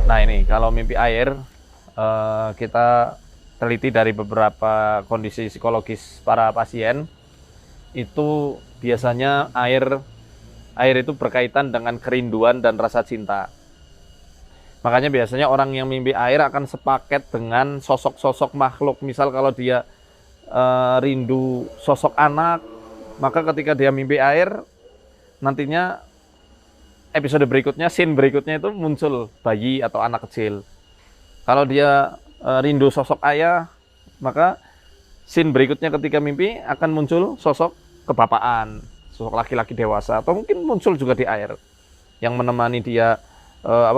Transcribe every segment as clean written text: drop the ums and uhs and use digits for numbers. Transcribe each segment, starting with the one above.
Nah ini kalau mimpi air, kita teliti dari beberapa kondisi psikologis para pasien, itu biasanya air itu berkaitan dengan kerinduan dan rasa cinta. Makanya biasanya orang yang mimpi air akan sepaket dengan sosok-sosok makhluk. Misal kalau dia rindu sosok anak, maka ketika dia mimpi air, nantinya episode berikutnya, scene berikutnya itu muncul bayi atau anak kecil. Kalau dia rindu sosok ayah, maka scene berikutnya ketika mimpi akan muncul sosok kebapaan, sosok laki-laki dewasa, atau mungkin muncul juga di air yang menemani dia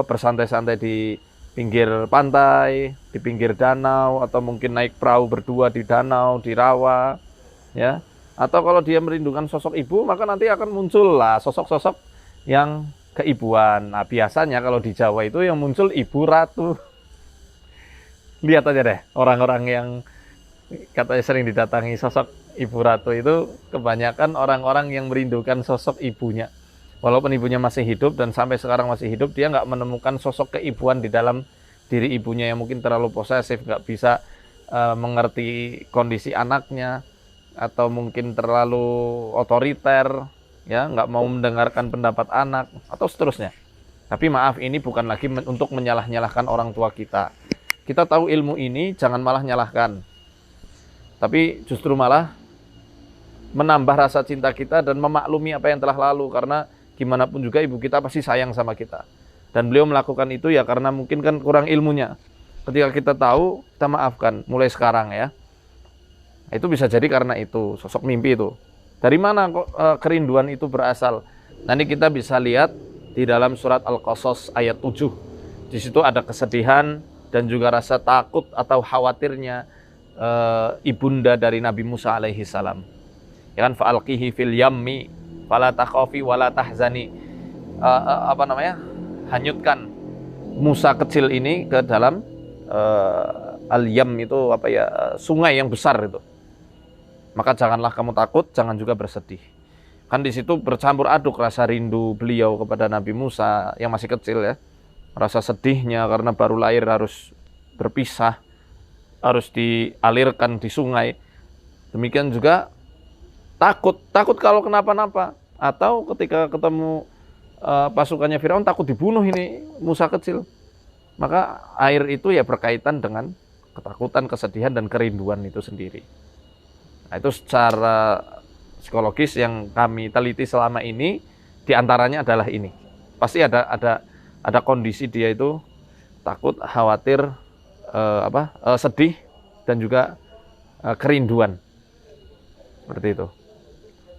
bersantai-santai di pinggir pantai, di pinggir danau, atau mungkin naik perahu berdua di danau, di rawa, ya. Atau kalau dia merindukan sosok ibu, maka nanti akan muncul lah sosok-sosok yang keibuan. Nah, biasanya kalau di Jawa itu yang muncul ibu ratu. Lihat aja deh, orang-orang yang katanya sering didatangi sosok ibu ratu itu kebanyakan orang-orang yang merindukan sosok ibunya. Walaupun ibunya masih hidup dan sampai sekarang masih hidup, dia nggak menemukan sosok keibuan di dalam diri ibunya yang mungkin terlalu posesif, nggak bisa mengerti kondisi anaknya, atau mungkin terlalu otoriter, ya nggak mau mendengarkan pendapat anak, atau seterusnya. Tapi maaf, ini bukan lagi untuk menyalah-nyalahkan orang tua kita. Kita tahu ilmu ini, jangan malah nyalahkan. Tapi justru malah menambah rasa cinta kita dan memaklumi apa yang telah lalu, karena gimana pun juga ibu kita pasti sayang sama kita. Dan beliau melakukan itu ya karena mungkin kan kurang ilmunya. Ketika kita tahu, kita maafkan mulai sekarang ya. Itu bisa jadi karena itu, sosok mimpi itu. Dari mana kok kerinduan itu berasal? Nanti kita bisa lihat di dalam surat Al-Qasas ayat 7. Di situ ada kesedihan dan juga rasa takut atau khawatirnya ibunda dari Nabi Musa alaihi salam. Ya kan, fa'alqihi fil yammi fala takhafi wala tahzani. Hanyutkan Musa kecil ini ke dalam al-yam itu sungai yang besar itu. Maka janganlah kamu takut, jangan juga bersedih. Kan di situ bercampur aduk rasa rindu beliau kepada Nabi Musa yang masih kecil ya. Rasa sedihnya karena baru lahir harus berpisah, harus dialirkan di sungai. Demikian juga takut kalau kenapa-napa, atau ketika ketemu pasukannya Firaun takut dibunuh ini Musa kecil. Maka air itu ya berkaitan dengan ketakutan, kesedihan dan kerinduan itu sendiri. Nah, itu secara psikologis yang kami teliti selama ini, diantaranya adalah ini. Pasti ada kondisi dia itu takut, khawatir, sedih dan juga kerinduan. Seperti itu.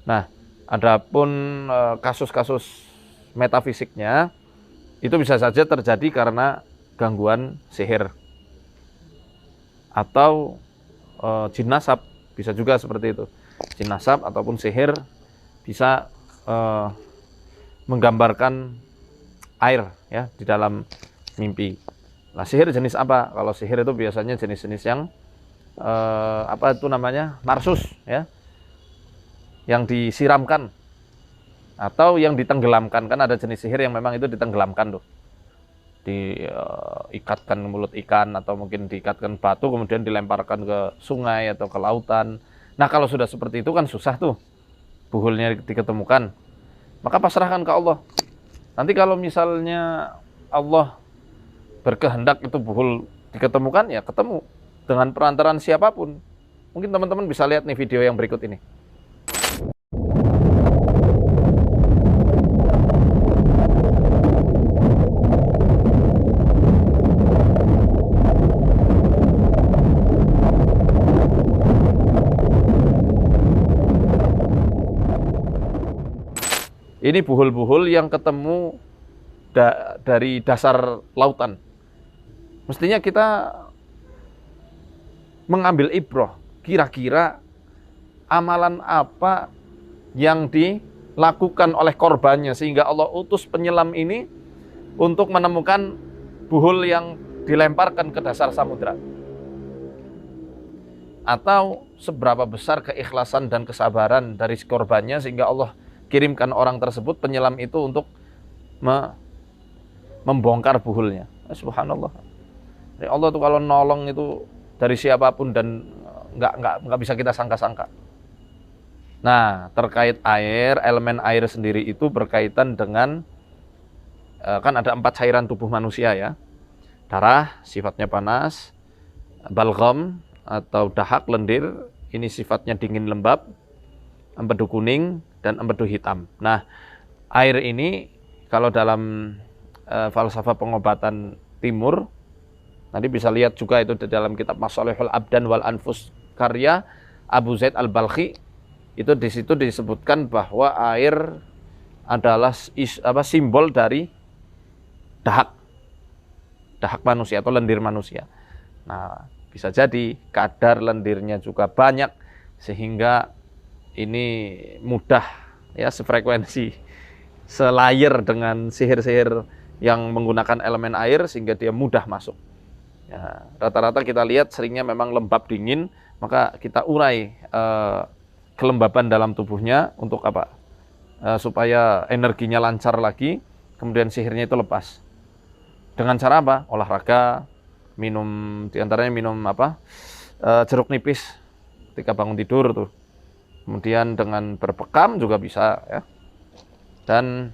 Nah, adapun kasus-kasus metafisiknya itu bisa saja terjadi karena gangguan sihir atau jin nasab, bisa juga seperti itu. Jin nasab ataupun sihir bisa menggambarkan air ya di dalam mimpi. Nah, sihir jenis apa? Kalau sihir itu biasanya jenis-jenis yang narsus ya, yang disiramkan atau yang ditenggelamkan. Kan ada jenis sihir yang memang itu ditenggelamkan tuh, diikatkan mulut ikan atau mungkin diikatkan batu kemudian dilemparkan ke sungai atau ke lautan. Nah, kalau sudah seperti itu kan susah tuh buhulnya diketemukan, maka pasrahkan ke Allah. Nanti kalau misalnya Allah berkehendak itu buhul diketemukan, ya ketemu dengan perantaraan siapapun. Mungkin teman-teman bisa lihat nih video yang berikut ini. Ini buhul-buhul yang ketemu dari dasar lautan. Mestinya kita mengambil ibroh. Kira-kira amalan apa yang dilakukan oleh korbannya sehingga Allah utus penyelam ini untuk menemukan buhul yang dilemparkan ke dasar samudra. Atau seberapa besar keikhlasan dan kesabaran dari korbannya sehingga Allah kirimkan orang tersebut, penyelam itu, untuk membongkar buhulnya. Subhanallah. Jadi Allah tuh kalau nolong itu dari siapapun dan nggak bisa kita sangka-sangka. Nah, terkait air, elemen air sendiri itu berkaitan dengan kan ada 4 cairan tubuh manusia ya. Darah sifatnya panas, balgam atau dahak lendir ini sifatnya dingin lembab, empedu kuning dan empedu hitam. Nah, air ini kalau dalam falsafah pengobatan timur, nanti bisa lihat juga itu di dalam kitab Masalihul Abdan wal Anfus karya Abu Zaid Al-Balkhi, itu di situ disebutkan bahwa air adalah simbol dari dahak manusia atau lendir manusia. Nah, bisa jadi kadar lendirnya juga banyak sehingga ini mudah ya sefrekuensi, selayer dengan sihir-sihir yang menggunakan elemen air sehingga dia mudah masuk. Ya, rata-rata kita lihat seringnya memang lembab dingin, maka kita urai kelembaban dalam tubuhnya untuk apa? Supaya energinya lancar lagi, kemudian sihirnya itu lepas. Dengan cara apa? Olahraga, minum diantaranya minum jeruk nipis ketika bangun tidur tuh. Kemudian dengan berbekam juga bisa ya. Dan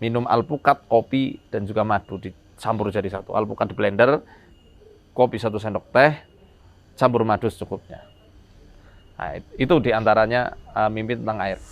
minum alpukat, kopi dan juga madu dicampur jadi satu. Alpukat di blender, kopi 1 sendok teh, campur madu secukupnya. Nah, itu diantaranya mimpi tentang air.